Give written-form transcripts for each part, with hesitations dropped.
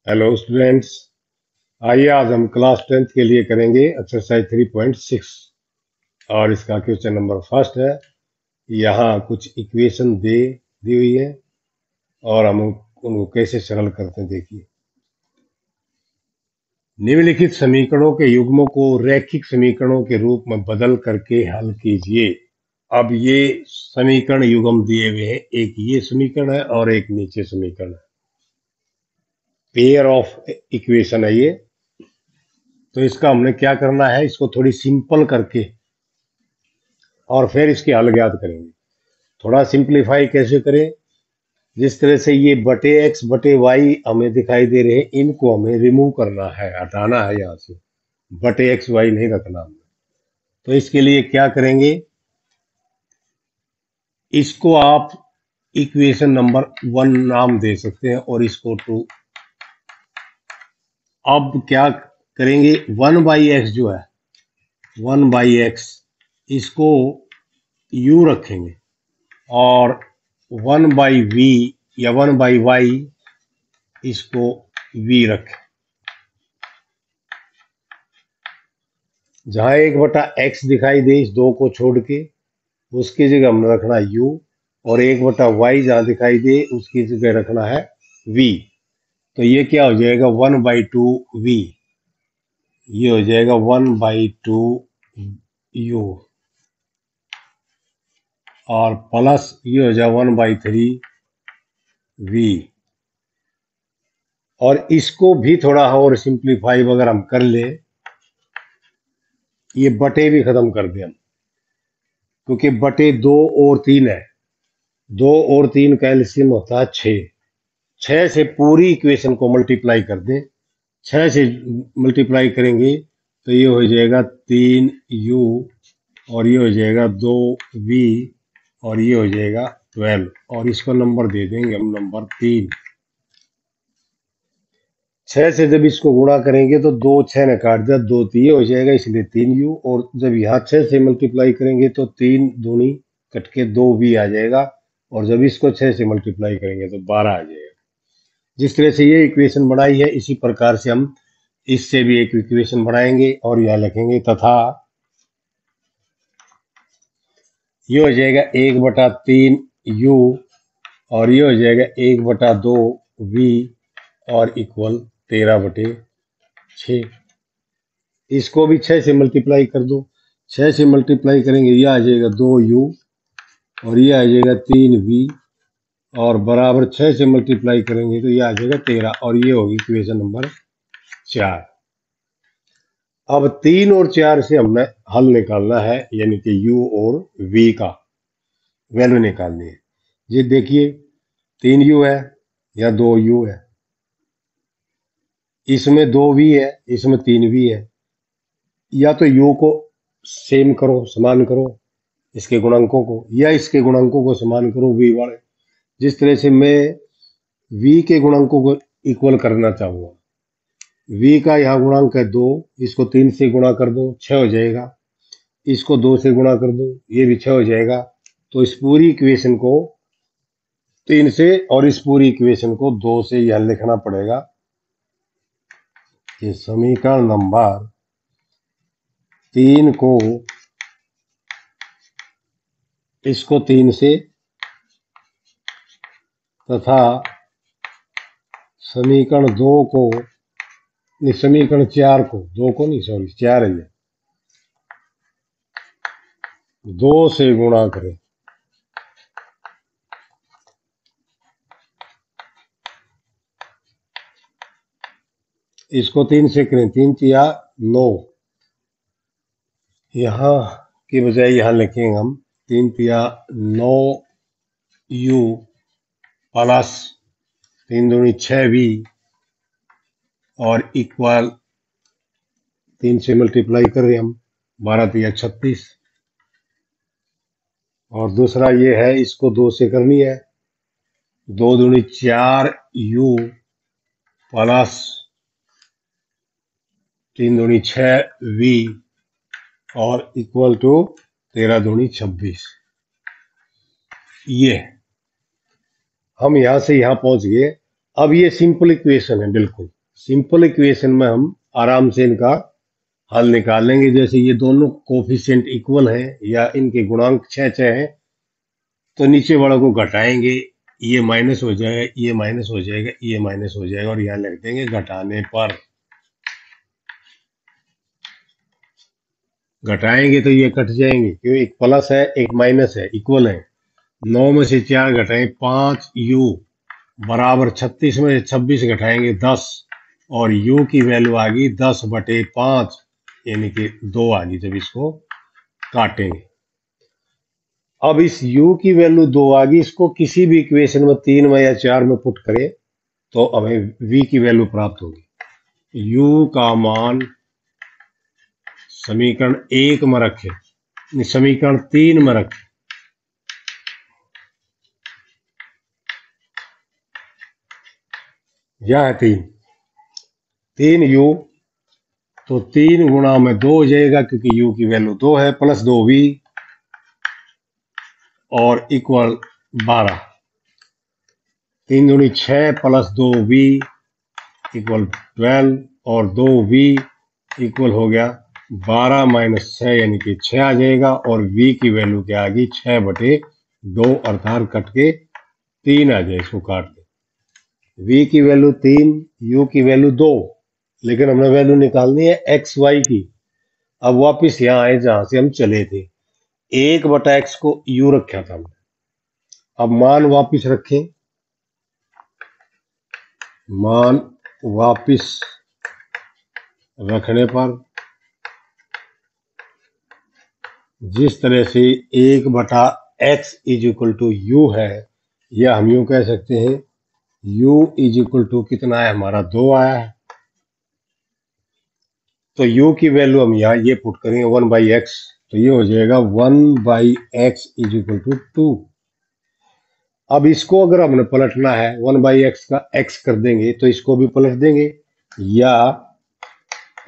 Hello students. आइए आज हम क्लास 10th के लिए करेंगे एक्सरसाइज 3.6 और इसका क्वेश्चन नंबर फर्स्ट है। यहाँ कुछ इक्वेशन दी हुई है और हम उनको कैसे सरल करते हैं देखिए। निम्नलिखित समीकरणों के युग्मों को रैखिक समीकरणों के रूप में बदल करके हल कीजिए। अब ये समीकरण युग्म दिए हुए हैं, एक ये समीकरण है और एक नीचे समीकरण है। पेयर ऑफ इक्वेशन है ये। तो इसका हमने क्या करना है, इसको थोड़ी सिंपल करके और फिर इसके हल ज्ञात करेंगे। थोड़ा सिंप्लीफाई कैसे करें, जिस तरह से ये बटे एक्स बटे वाई हमें दिखाई दे रहे हैं, इनको हमें रिमूव करना है, हटाना है यहाँ से। बटे एक्स वाई नहीं रखना हमें। तो इसके लिए क्या करेंगे, इसको आप इक्वेशन नंबर 1 नाम दे सकते हैं और इसको 2। अब क्या करेंगे, 1/x जो है 1/x इसको u रखेंगे और 1/v या 1/y इसको v रखें। जहां 1/x दिखाई दे इस 2 को छोड़ के, उसकी जगह हमने रखना u, और 1/y जहां दिखाई दे उसकी जगह रखना है v। तो ये क्या हो जाएगा, 1/2v। ये हो जाएगा 1/2u और प्लस ये हो जाएगा 1/3v। और इसको भी थोड़ा और सिंप्लीफाई अगर हम कर ले, ये बटे भी खत्म कर दें हम, क्योंकि बटे 2 और 3 है। 2 और 3 का एलसीएम होता है 6। 6 से पूरी इक्वेशन को मल्टीप्लाई कर दें। 6 से मल्टीप्लाई करेंगे तो ये हो जाएगा 3u और ये हो जाएगा 2v और ये हो जाएगा 12 और इसको नंबर दे देंगे हम नंबर 3। 6 से जब इसको गुणा करेंगे तो 2 6 ने काट दिया, 2 3 हो जाएगा, इसलिए 3u। और जब यहाँ 6 से मल्टीप्लाई करेंगे तो 3 दूनी कट के 2v आ जाएगा, और जब इसको 6 से मल्टीप्लाई करेंगे तो 12 आ जाएगा। जिस तरह से ये इक्वेशन बनाई है, इसी प्रकार से हम इससे भी एक इक्वेशन बनाएंगे और यहाँ लिखेंगे तथा ये हो जाएगा 1/3u और ये हो जाएगा 1/2v और इक्वल 13/6। इसको भी 6 से मल्टीप्लाई कर दो। 6 से मल्टीप्लाई करेंगे ये आ जाएगा 2u और ये आ जाएगा 3v और बराबर 6 से मल्टीप्लाई करेंगे तो ये आ जाएगा 13 और ये होगी इक्वेशन नंबर 4। अब 3 और 4 से हमने हल निकालना है, यानी कि u और v का वैल्यू निकालनी है। ये देखिए 3u है या 2u है, इसमें 2v है, इसमें 3v है। या तो u को सेम करो, समान करो इसके गुणांकों को, या इसके गुणांकों को समान करो v वाले। जिस तरह से मैं v के गुणांकों को इक्वल करना चाहूंगा, v का यहाँ गुणांक है 2, इसको 3 से गुणा कर दो 6 हो जाएगा, इसको 2 से गुणा कर दो ये भी 6 हो जाएगा। तो इस पूरी इक्वेशन को 3 से और इस पूरी इक्वेशन को 2 से यह लिखना पड़ेगा कि समीकरण नंबर 3 को इसको 3 से तथा समीकरण 2 को नहीं, समीकरण 4 को 2 को नहीं, सॉरी 4 है, 2 से गुणा करें। इसको 3 से करें, 3 तिया 9, यहाँ की बजाय यहाँ लिखेंगे हम 3 तिया 9u प्लस 3 दूनी 6v और इक्वल 3 से मल्टीप्लाई कर रहे हम 12 तिया 36। और दूसरा ये है, इसको 2 से करनी है, 2 दूनी 4u प्लस 3 दूनी 6v और इक्वल टू 13 दूनी 26। ये हम यहां से यहां पहुंच गए। अब ये सिंपल इक्वेशन है बिल्कुल, सिंपल इक्वेशन में हम आराम से इनका हल निकाल लेंगे। जैसे ये दोनों कोफिशिएंट इक्वल हैं या इनके गुणांक 6 हैं, तो नीचे वालों को घटाएंगे, ये माइनस हो जाएगा, ये माइनस हो जाएगा, ये माइनस हो जाएगा, और यहाँ लिख देंगे घटाने पर। घटाएंगे तो ये कट जाएंगे, क्यों, एक प्लस है एक माइनस है, इक्वल है। 9 में से 4 घटाएं 5 यू बराबर 36 में से 26 घटाएंगे 10, और u की वैल्यू आ गई 10/5, यानी कि 2 आ गई जब इसको काटेंगे। अब इस u की वैल्यू 2 आ गई, इसको किसी भी इक्वेशन में 3 में या 4 में पुट करें तो हमें v की वैल्यू प्राप्त होगी। u का मान समीकरण 1 में रखें, समीकरण 3 में रखें। यह है 3u, तो 3 गुणा में 2 हो जाएगा, क्योंकि u की वैल्यू 2 है, प्लस 2v और इक्वल 12। 3 दूनी 6 प्लस 2v इक्वल 12, और 2v इक्वल हो गया 12 माइनस 6, यानी कि 6 आ जाएगा। और v की वैल्यू क्या आ गई, 6/2, अर्थात कट के 3 आ जाए, इसको काट के। v की वैल्यू 3, u की वैल्यू 2, लेकिन हमने वैल्यू निकालनी है एक्स वाई की। अब वापिस यहाँ आए जहां से हम चले थे, 1/x को u रखा था हमने। अब मान वापिस रखें, मान वापिस रखने पर जिस तरह से 1/x is equal to you है, या हम यूं कह सकते हैं u इज इक्वल टू कितना है हमारा, 2 आया है। तो u की वैल्यू हम यहाँ ये पुट करेंगे 1/x, तो ये हो जाएगा 1/x इज इक्वल टू 2। अब इसको अगर हमने पलटना है, 1/x का x कर देंगे तो इसको भी पलट देंगे, या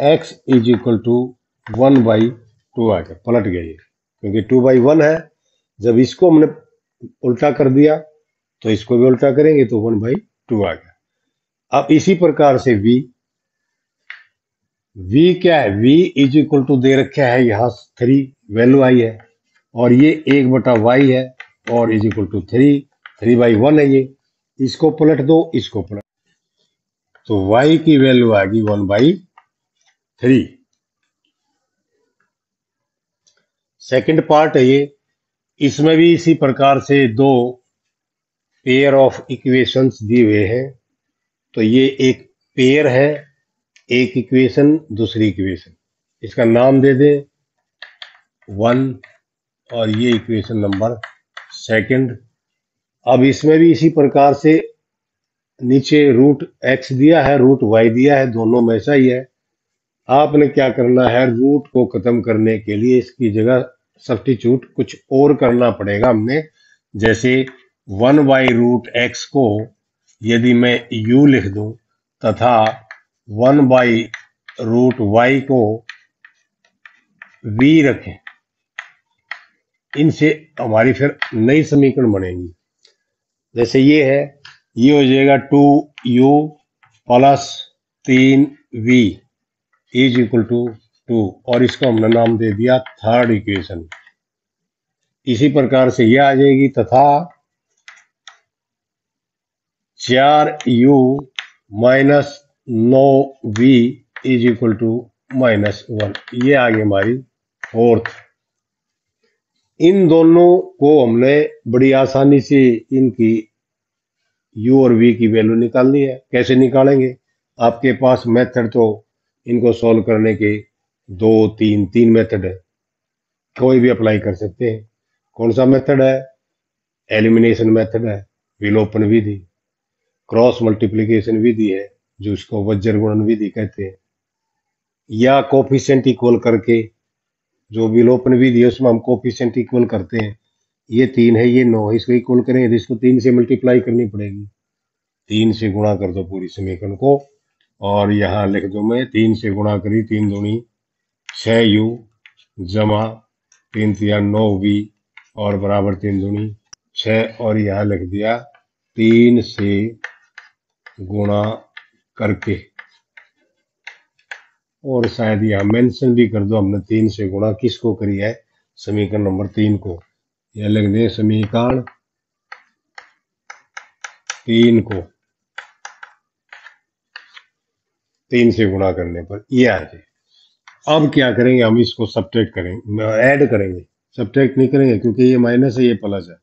x इज इक्वल टू 1/2 आ गया, पलट गया ये, क्योंकि 2/1 है। जब इसको हमने उल्टा कर दिया तो इसको भी उल्टा करेंगे तो 1/2 आ गया। अब इसी प्रकार से v क्या है, v इज इक्वल टू दे रखा है यहाँ 3, वैल्यू आई है, और ये 1/y है, और इज इक्वल टू 3/1 है ये। इसको पलट दो, इसको पलट, तो y की वैल्यू आ गई 1/3। सेकंड पार्ट है ये, इसमें भी इसी प्रकार से 2 पेयर ऑफ इक्वेशंस दिए हुए हैं। तो ये एक पेयर है, एक इक्वेशन दूसरी इक्वेशन, इसका नाम दे दें 1, और ये इक्वेशन नंबर सेकंड। अब इसमें भी इसी प्रकार से नीचे रूट x दिया है, रूट y दिया है, दोनों में ऐसा ही है। आपने क्या करना है, रूट को खत्म करने के लिए इसकी जगह सब्स्टिट्यूट कुछ और करना पड़ेगा हमने। जैसे 1/√x को यदि मैं u लिख दूं, तथा 1/√y को v रखें, इनसे हमारी फिर नई समीकरण बनेगी। जैसे ये है, ये हो जाएगा 2u plus 3v is equal to 2, और इसको हमने नाम दे दिया थर्ड इक्वेशन। इसी प्रकार से यह आ जाएगी, तथा 4u minus 9v is equal to -1, ये आ गई हमारी फोर्थ। इन दोनों को हमने बड़ी आसानी से इनकी u और v की वैल्यू निकालनी है। कैसे निकालेंगे, आपके पास मेथड तो इनको सॉल्व करने के 2 3 मेथड है, कोई भी अप्लाई कर सकते हैं। कौन सा मेथड है, एलिमिनेशन मेथड है, विलोपन विधि, क्रॉस मल्टीप्लिकेशन विधि है जो इसको वज्र गुणन विधि कहते हैं, या कोफिशिएंट इक्वल करके, जो विलोपन विधि है उसमें हम कोफिशिएंट इक्वल करते हैं। ये 3 है, ये 9 है, इसको इक्वल करेंगे तो इसको 3 से मल्टीप्लाई करनी पड़ेगी, 3 से गुणा कर दो पूरी समीकरण को, और यहाँ लिख दो मैं 3 से गुणा करी, 3 दूनी 6u जमा 3 3 9v, और बराबर 3 दूनी 6, और यहाँ लिख दिया 3 से गुणा करके और शायद यहाँ मेंशन भी कर दो, हमने 3 से गुणा किसको करी है, समीकरण नंबर 3 को। यह लिख दें समीकरण 3 को 3 से गुणा करने पर ये आ जाए। अब क्या करेंगे, हम इसको सब्ट्रैक्ट करेंगे, ऐड करेंगे, सब्ट्रैक्ट नहीं करेंगे क्योंकि ये माइनस है ये प्लस है,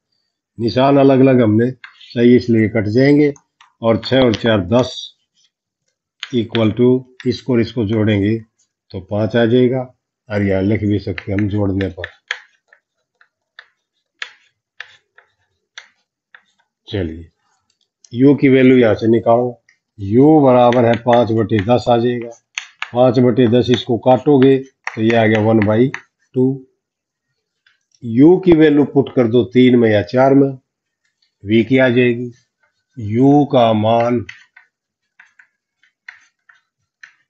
निशान अलग अलग हमने सही इसलिए कट जाएंगे। और 6 और 4 10 इक्वल टू इसको और इसको जोड़ेंगे तो 5 आ जाएगा। और यहाँ लिख भी सकते हम जोड़ने पर। चलिए u की वैल्यू यहाँ से निकालो, u बराबर है 5/10 आ जाएगा। 5/10 इसको काटोगे तो ये आ गया 1/2। u की वैल्यू पुट कर दो 3 में या 4 में, v की आ जाएगी। u का मान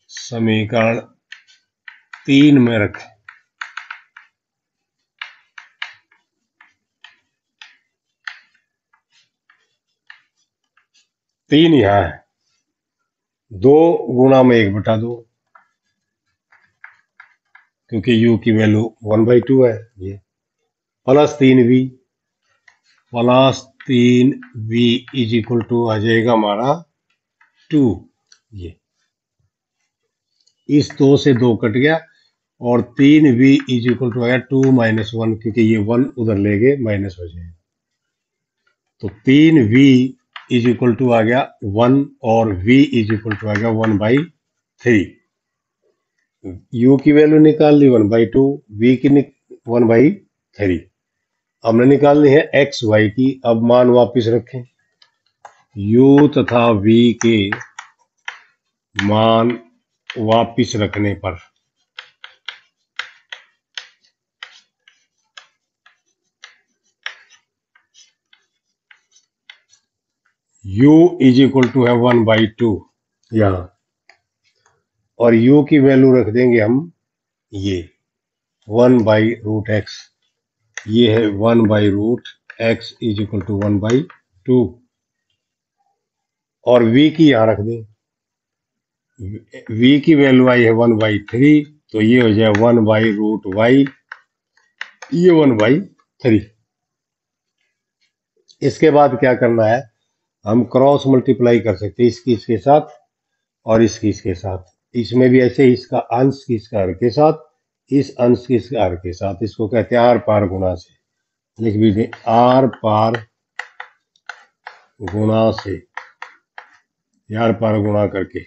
समीकरण 3 में रखें। 3 यहाँ है, 2 गुणा में 1/2 क्योंकि u की वैल्यू 1/2 है ये, plus 3v is equal to आ जाएगा हमारा 2। ये इस 2 से 2 कट गया और 3v इज इक्वल टू आ गया 2 - 1 क्योंकि ये 1 उधर ले गए माइनस हो जाएगा। तो 3v इज इक्वल टू आ गया 1 और v इज इक्वल टू आ गया 1/3। u की वैल्यू निकाल ली 1/2, v की 1/3। हमने निकालनी है x y की। अब मान वापस रखें, u तथा v के मान वापस रखने पर u इज इक्वल टू है 1/2 यहाँ, और u की वैल्यू रख देंगे हम ये 1/√x। ये है 1/√x इज इक्वल टू 1/2। और v की यहां रख दें, v की वैल्यू आई है 1/3 तो ये हो जाए 1/√y, ये 1/3। इसके बाद क्या करना है, हम क्रॉस मल्टीप्लाई कर सकते हैं इसकी इसके साथ और इसकी इसके साथ। इसमें भी ऐसे इसका अंश इसका हर के साथ, इस अंश इसका हर के साथ। इसको कहते हैं आर पार गुणा से। लिख भी दें आर पार गुणा से, यार पार गुणा करके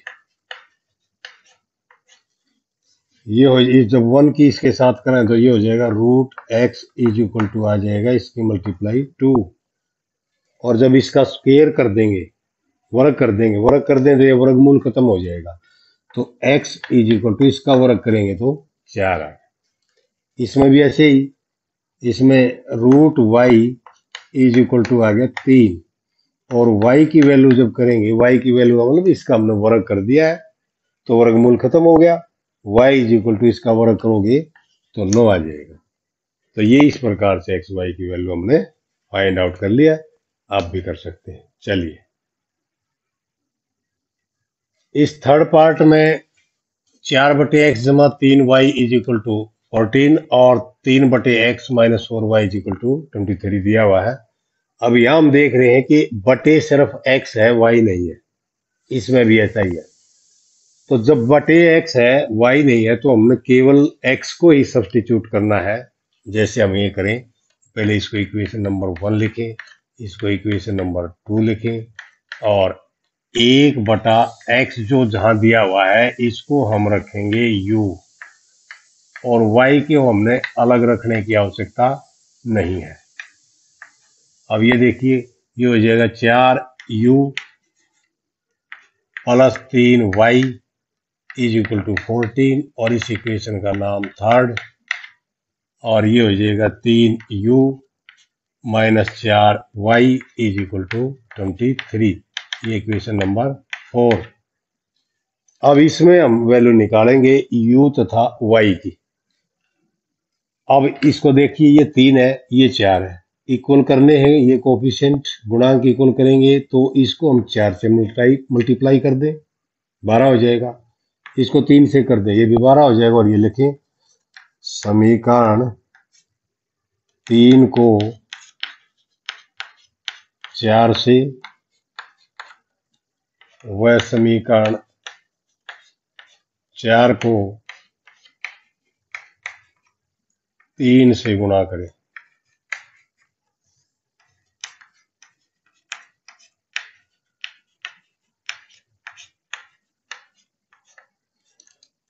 ये हो, जब 1 की इसके साथ करें तो ये हो जाएगा √x इज इक्वल टू आ जाएगा इसकी मल्टीप्लाई 2। और जब इसका स्क्वायर कर देंगे, वर्ग कर दें तो ये वर्गमूल खत्म हो जाएगा। तो x इज इक्वल टू इसका वर्ग करेंगे तो 4 आ। इसमें भी ऐसे ही, इसमें √y इज इक्वल टू आ गया 3। और y की वैल्यू जब करेंगे, y की वैल्यू का मतलब इसका हमने वर्ग कर दिया है तो वर्गमूल खत्म हो गया। y इज इक्वल टू इसका वर्ग करोगे तो 9 आ जाएगा। तो ये इस प्रकार से x y की वैल्यू हमने फाइंड आउट कर लिया। आप भी कर सकते हैं। चलिए इस थर्ड पार्ट में 4/x जमा 3y इज इक्वल टू 14 और 3/x minus 4y is equal to 23 दिया हुआ है। अब यहां हम देख रहे हैं कि बटे सिर्फ x है, y नहीं है। इसमें भी ऐसा ही है। तो जब बटे x है y नहीं है तो हमने केवल x को ही सब्स्टिट्यूट करना है। जैसे हम ये करें, पहले इसको इक्वेशन नंबर 1 लिखें, इसको इक्वेशन नंबर 2 लिखें और 1/x जो जहां दिया हुआ है इसको हम रखेंगे u और y के हमने अलग रखने की आवश्यकता नहीं है। अब ये देखिए, ये हो जाएगा 4u plus 3y is equal to 14 और इस इक्वेशन का नाम थर्ड। और ये हो जाएगा 3u minus 4y is equal to 23। ये इक्वेशन नंबर 4। अब इसमें हम वैल्यू निकालेंगे u तथा y की। अब इसको देखिए, ये 3 है, ये 4 है, इक्वल करने हैं। ये कोफिशिएंट गुणांक इक्वल करेंगे तो इसको हम 4 से मल्टीप्लाई कर दें, 12 हो जाएगा। इसको 3 से कर दें, ये भी 12 हो जाएगा। और ये लिखें समीकरण 3 को 4 से व समीकरण 4 को 3 से गुणा करें।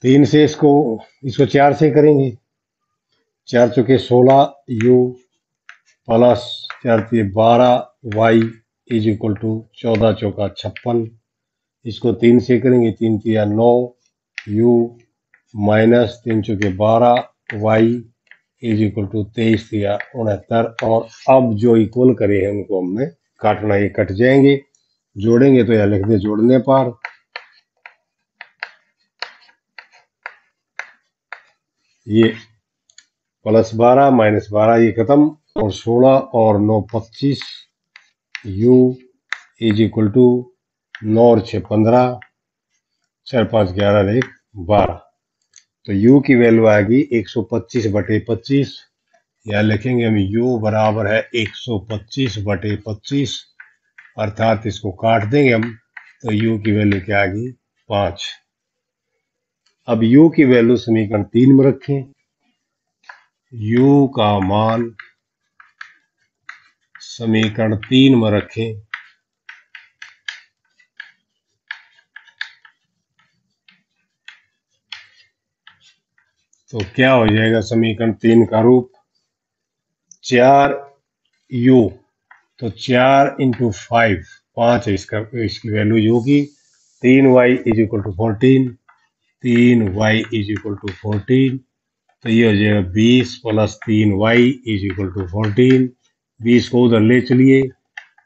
तीन से इसको 4 से करेंगे। 4 चौके 16 u plus 4 12 y is equal to 14 चौका 56। इसको 3 से करेंगे। 3 तिया 9 u माइनस 3 चौके 12 y इज इक्वल टू 23 तिया 69। और अब जो इक्वल करे हैं उनको हमने काटना, ये कट जाएंगे। जोड़ेंगे तो यह लिख दे जोड़ने पर ये प्लस 12 माइनस 12 ये खत्म, और 16 और 9 25 u इज इक्वल टू 9 और 6 15 4 5 11 1 12। तो u की वैल्यू आएगी 125/25। या लिखेंगे हम u बराबर है 125/25, अर्थात इसको काट देंगे हम तो u की वैल्यू क्या आएगी 5। अब u की वैल्यू समीकरण 3 में रखें। u का मान समीकरण 3 में रखें तो क्या हो जाएगा समीकरण 3 का रूप 4u, तो 4 इंटू 5 है इसकी वैल्यू u की। 3y is equal to 14, 3y is equal to 14, तो ये हो जाएगा 20 plus 3y is equal to 14। 20 को उधर ले चलिए,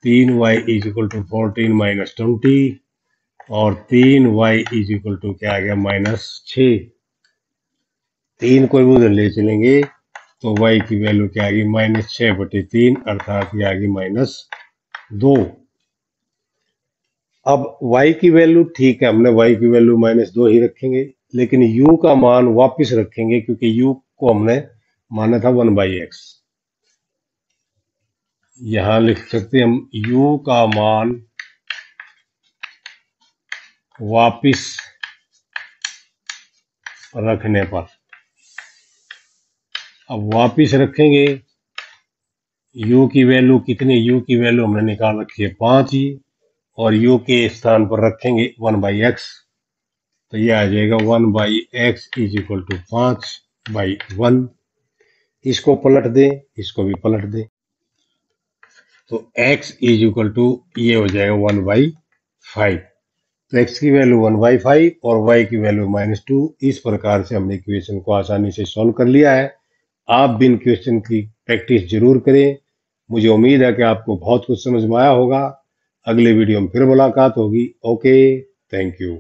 3y is equal to 14 minus 20, और 3y इज इक्वल टू क्या आ गया -6। 3 को भी उधर ले चलेंगे तो y की वैल्यू क्या आएगी -6/3, अर्थात ये आएगी -2। अब y की वैल्यू ठीक है, हमने y की वैल्यू -2 ही रखेंगे, लेकिन u का मान वापस रखेंगे क्योंकि u को हमने माना था 1/x। यहां लिख सकते हम u का मान वापिस रखने पर। अब वापिस रखेंगे u की वैल्यू कितनी, u की वैल्यू हमने निकाल रखी है 5 ही, और u के स्थान पर रखेंगे 1/x, तो ये आ जाएगा 1/x इज इक्वल टू 5/1। इसको पलट दें, इसको भी पलट दें, तो x इज इक्वल टू ये हो जाएगा 1/5। तो x की वैल्यू 1/5 और y की वैल्यू -2। इस प्रकार से हमने इक्वेशन को आसानी से सॉल्व कर लिया है। आप भी इन क्वेश्चन की प्रैक्टिस जरूर करें। मुझे उम्मीद है कि आपको बहुत कुछ समझ में आया होगा। अगले वीडियो में फिर मुलाकात होगी। Okay, thank you.